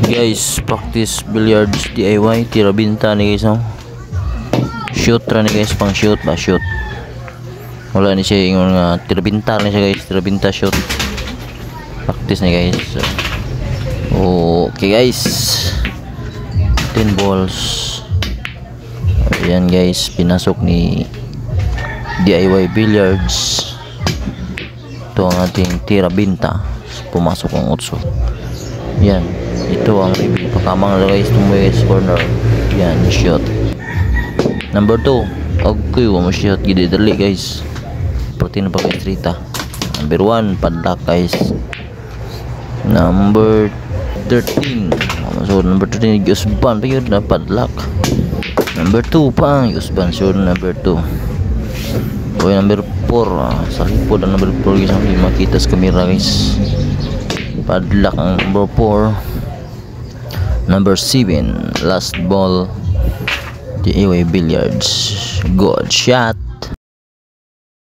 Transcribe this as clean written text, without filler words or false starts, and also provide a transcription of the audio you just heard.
guys, practice billiards DIY tira binta ni guys, no? Shoot ra ni guys, pang shoot ba, shoot. Wala ni siya yung tira binta ni siya guys, tira binta shoot. Practice ni guys. Okay guys, 10 balls. Ayan guys, pinasok ni DIY billiards. Ito ang ating tira binta, pumasok ang 8. Yan, ito ang reveal. Pakamang na guys, tumuwi sa corner. Yan, shot. Number 2. Okay, mo shot. Gidi dali guys. Protein pa guys, Rita. Number 1, padlock guys. Number 13. So, number 13, Yusban pa yun na padlock. Number 2 pa, Yusban. So, number 2. Okay, number 4. Sa likod ang number 4 guys. Hindi makita sa camera guys. Padlock ang number 4. Number 7, last ball, DIY billiards. Good shot.